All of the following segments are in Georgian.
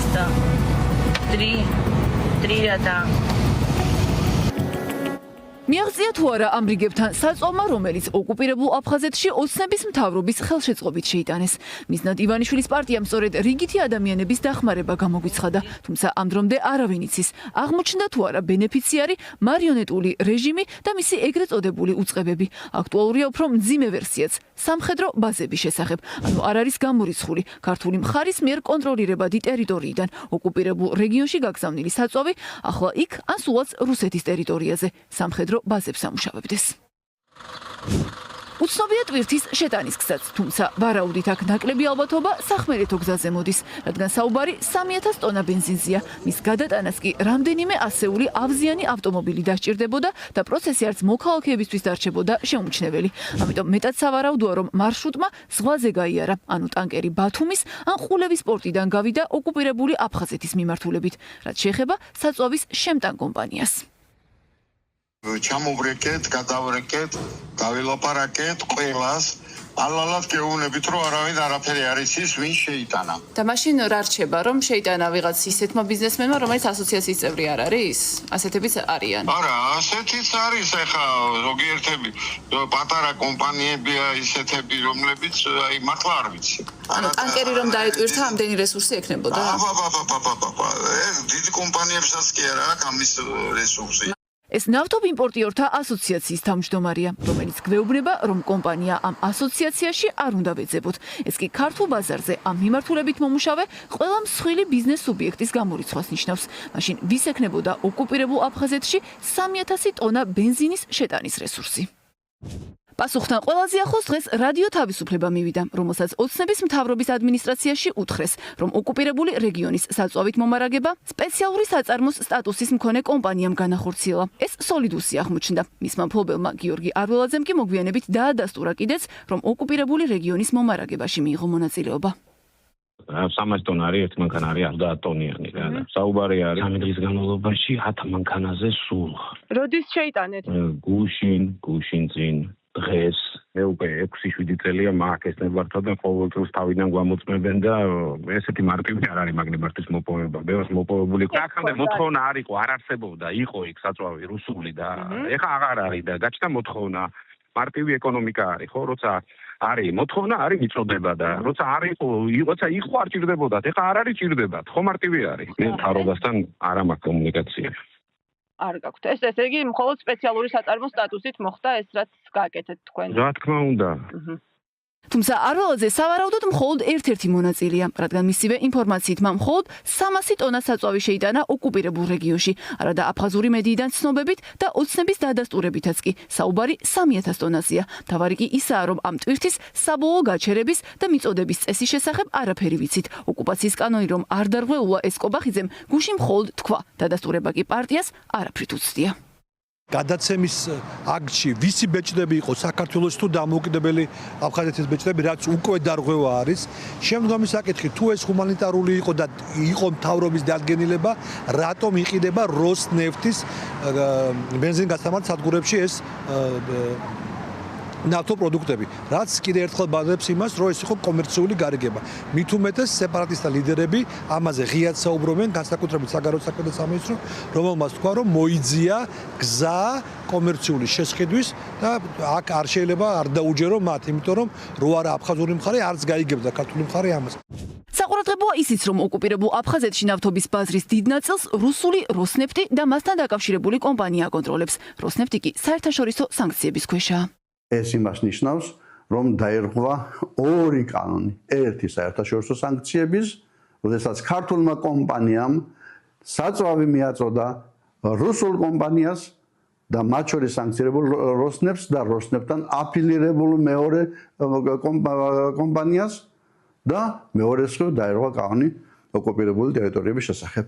93 რატა მიაღწია თუ არა ამ რიგებთან საწოლმა, რომელიც ოკუპირებულ აფხაზეთში ოცნების მთავრობის ხელშეწყობით შეიტანეს. მიზნად ივანიშვილის პარტიამ სწორედ რიგითი ადამიანების დახმარება გამოგვიცხადა, თუმცა ამ დრომდე არავინ იცის, აღმოჩნდა თუ არა ბენეფიციარი, მარიონეტული რეჟიმი და მისი ეგრეთ წოდებული უწყებები. აქტუალურია უფრო მძიმე ვერსიაც, სამხედრო ბაზების შესახებ, ანუ არ არის გამორიცხული ქართული მხარის მიერ კონტროლირებადი ტერიტორიიდან ოკუპირებულ რეგიონში გაგზავნილი საწვავი, ახლა იქ ან სულაც რუსეთის ტერიტორიაზე სამხედრო ბაზებს ამუშავებდეს. უცნობია ტვირთის შეტანის გზაც, თუმცა ვარაუდით აქ ნაკლები ალბათობა სახმელეთო გზაზე მოდის, რადგან საუბარი 3000 ტონა ბენზინზეა. მის გადატანას კი რამდენიმე ასეული ავზიანი ავტომობილი დასჭირდებოდა და პროცესი არც მოქალაქეებისთვის დარჩებოდა შეუმჩნეველი. ამიტომ მეტად სავარაუდოა, რომ მარშრუტმა ზღვაზე გაიარა, ანუ ტანკერი ბათუმის ან ყულევის პორტიდან გავიდა ოკუპირებული აფხაზეთის მიმართულებით, რაც შეეხება საწვავის შემტან კომპანიას. ჩამოვრეკეთ, გადავრეკეთ, გავილაპარაკეთ ყველას. ალალად გეუბნებით, რომ არავინ არაფერი არ იცის, ვინ შეიტანა. და მაშინ რა რჩება, რომ შეიტანა ვიღაც ისეთმა ბიზნესმენმა, რომელიც ასოციაციის წევრი არ არის? ასეთებიც არიან. არა, ასეთიც არის, ეხა ზოგიერთები პატარა კომპანიებია ისეთები, რომლებიც აი მართლა არ ვიცი. ანუ ტანკერი რომ დაეტვირთა, ამდენი რესურსი ექნებოდა? ეს დიდი კომპანიებსაც კი არა აქვს ამის რესურსი. ეს ნავთობიმპორტიორთა ასოციაციის თავმჯდომარეა, რომელიც გვეუბნება, რომ კომპანია ამ ასოციაციაში არ უნდა ვეძებოთ. ეს კი ქართულ ბაზარზე ამ მიმართულებით მომუშავე ყველა მსხვილი ბიზნეს სუბიექტის გამორიცხვას ნიშნავს. მაშინ ვის ექნებოდა ოკუპირებულ აფხაზეთში 3000 ტონა ბენზინის შეტანის რესურსი? პასუხთან ყველაზე ახლოს დღეს რადიო თავისუფლება მივიდა, რომელსაც ოცნების მთავრობის ადმინისტრაციაში უთხრეს, რომ ოკუპირებული რეგიონის საწვავით მომარაგება სპეციალური საწარმოს სტატუსის მქონე კომპანიამ განახორციელა. ეს სოლიდუსი აღმოჩნდა. მისმა მფლობელმა გიორგი არველაძემ კი მოგვიანებით დაადასტურა კიდეც, რომ ოკუპირებული რეგიონის მომარაგებაში მიიღო მონაწილეობა. 300 ტონა არის, ერთ მანქანა არის 10 ტონიანი რა და საუბარი არის 3 დღის განმავლობაში 10 მანქანაზე სულ. როდის შეიტანეთ? გუშინ წინ დღეს მე უკვე 6-7 წელია მაგ ეს ნებართვა და ყოველწელს თავიდან გვამოწმებენ და ესეთი მარტივი არ არის მაგ ნებართვის მოპოვება. ბევრს მოპოვებული აქამდე მოთხოვნა არ იყო, არ არსებობდა, იყო იქ საწვავი რუსული და ეხა აღარ არის და გაჩნდა მოთხოვნა. მარტივი ეკონომიკა არის, ხო, როცა არის მოთხოვნა, არის მიწოდება და როცა არ იყო, როცა იყო არ ჭირდებოდათ, ეხა არ არის ჭირდებათ, ხო მარტივი არის. მე მთავრობასთან არ მაქვს კომუნიკაცია. არ გაქვთ. ესე იგი მხოლოდ სპეციალური საწარმოს სტატუსით მოხდა ეს, რაც გააკეთეთ თქვენ. რა თქმა უნდა. თუმცა არველაძე სავარაუდოდ მხოლოდ ერთ-ერთი მონაწილეა, რადგან მისივე ინფორმაციით მან მხოლოდ 300 ტონა საწვავი შეიტანა ოკუპირებულ რეგიონში, არადა აფხაზური მედიიდან ცნობებით და ოცნების დადასტურებითაც კი საუბარი 3000 ტონაზეა. თავარი კი ისაა, რომ ამ ტვირთის საბოლოო გაჩერების და მიწოდების წესის შესახებ არაფერი ვიცით. ოკუპაციის კანონი რომ არ დარღვეულა ესკობახიძემ, გუშინ მხოლოდ თქვა, დადასტურება კი პარტიას არაფრით უცდია. გადაცემის აქტში ვისი ბეჭდები იყო საქართველოს თუ დამოუკიდებელი აფხაზეთის ბეჭდები, რაც უკვე დარღვევა არის. შემდგომი საკითხი, თუ ეს ჰუმანიტარული იყო და იყო მთავრობის დადგენილება, რატომ იყიდება როსნეფტის ბენზინგასამართ სადგურებში ეს ნავთობპროდუქტები, რაც კიდე ერთხელ ბაზებს იმას, რომ ეს იყო კომერციული გარიგება. მით უმეტეს სეპარატისტთა ლიდერები ამაზე ღიად საუბრობენ, განსაკუთრებით საგარეო საქმეთა სამინისტრო, რომელმაც თქვა, რომ მოიძია გზა კომერციული შესყიდვის და აქ არ შეიძლება არ დაუჯერო მათ, იმიტომ რომ რო არა აფხაზური მხარე არც გაიგებდა ქართული მხარე ამას. საყურადღებოა ისიც, რომ ოკუპირებულ აფხაზეთში ნავთობის ბაზრის დიდ ნაწილს რუსული როსნეფტი და მასთან დაკავშირებული კომპანია აკონტროლებს. როსნეფტი კი საერთაშორისო სანქციების ქვეშაა. ეს იმას ნიშნავს, რომ დაერღვა ორი კანონი. ერთი საერთაშორისო სანქციების, როდესაც ქართულმა კომპანიამ საწვავი მიაწოდა რუსულ კომპანიას და მათ შორის სანქცირებულ როსნეფტს და როსნეფტთან აფილირებულ მეორე კომპანიას და მეორეს დაერღვა კანონი ოკუპირებული ტერიტორიების შესახებ.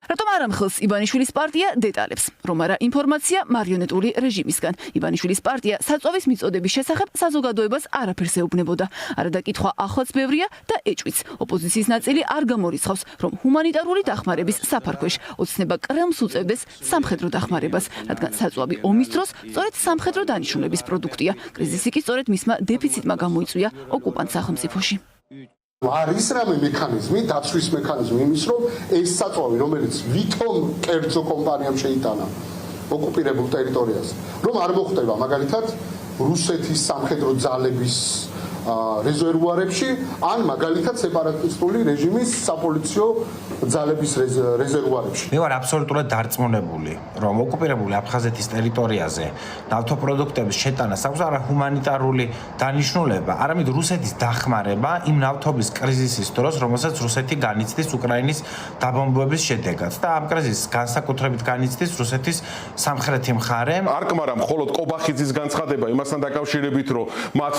რატომ არ ამხელს ივანიშვილის პარტია დეტალებს, რომ არა ინფორმაცია მარიონეტული რეჟიმისგან. ივანიშვილის პარტია საწვავის მიწოდების შესახებ საზოგადოებას არაფერს ეუბნებოდა. არადა კითხვა ახლაც ბევრია და ეჭვიც. ოპოზიციის ნაწილი არ გამორიცხავს, რომ ჰუმანიტარული დახმარების საფარქვეშ ოცნება კრემლს უწევდეს სამხედრო დახმარებას, რადგან საწვავი ომის დროს სწორედ სამხედრო დანიშნულების პროდუქტია. კრიზისი კი სწორედ მისმა დეფიციტმა გამოიწვია ოკუპანტ სახელმწიფოში. არის რამე მექანიზმი, დაცვის მექანიზმი იმის, რომ ეს საწვავი, რომელიც ვითომ კერძო კომპანიამ შეიტანა ოკუპირებულ ტერიტორიაზე, რომ არ მოხდება მაგალითად რუსეთის სამხედრო ძალების რეზერვუარებში, ან მაგალითად სეპარატისტული რეჟიმის საპოლიციო ძალების რეზერვუარებში. მე ვარ აბსოლუტურად დარწმუნებული, რომ ოკუპირებული აფხაზეთის ტერიტორიაზე ნავთობპროდუქტების შეტანას აქვს არა ჰუმანიტარული დანიშნულება, არამედ რუსეთის დახმარება იმ ნავთობის კრიზისის დროს, რომელსაც რუსეთი განიცდის უკრაინის დაბომბვების შედეგად. და ამ კრიზისს განსაკუთრებით განიცდის რუსეთის სამხრეთი მხარე. არ კმარა მხოლოდ კობახიძის განცხადება იმასთან დაკავშირებით, რომ მათ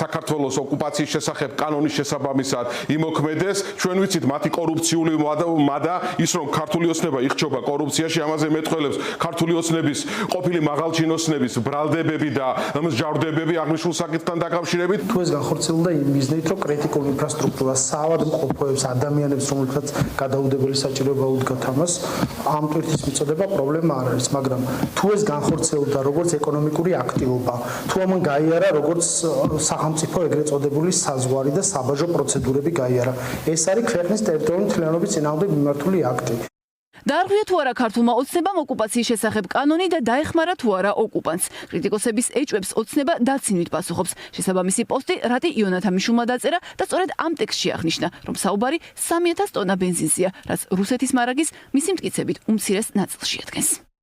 საქართველოს ოკუპაციის შესახებ კანონის შესაბამისად იმოქმედეს, ჩვენ ვიცით მათი კორუფციული მადა, ის რომ ქართული ოცნება იხჩობა კორუფციაში, ამაზე მეტყველებს ქართული ოცნების ყოფილი მაღალჩინოსნების ბრალდებები და მსჯავრდებები აღნიშნულ საკითხთან დაკავშირებით. თუ ეს განხორციელდა იმ მიზნით, რომ კრიტიკულ ინფრასტრუქტურას, საავადმყოფოებს, ადამიანებს, რომლებსაც გადაუდებელი საჭიროება უდგათ ამას, ამ ტვირთის მიწოდება პრობლემა არ არის, მაგრამ თუ ეს განხორციელდა როგორც ეკონომიკური აქტივობა, თუ ამან გაიარა როგორც სახელმწიფო ეგრეთ წოდებული საზღვარი და საბაჟო პროცედურები გაიარა. ეს არის ქვეყნის ტერიტორიული მთლიანობის წინააღმდეგ მიმართული აქტი. დაარღვია თუ არა ქართულმა ოცნებამ ოკუპაციის შესახებ კანონი და დაეხმარა თუ არა ოკუპანტს. კრიტიკოსების ეჭვებს ოცნება დაცინვით პასუხობს. შესაბამისი პოსტი რატი იონათამიშვილმა დაწერა და სწორედ ამ ტექსტში აღნიშნა, რომ საუბარი 3000 ტონა ბენზინზეა, რაც რუსეთის მარაგის მისი მტკიცებით უმცირეს ნაწილში ადგენს.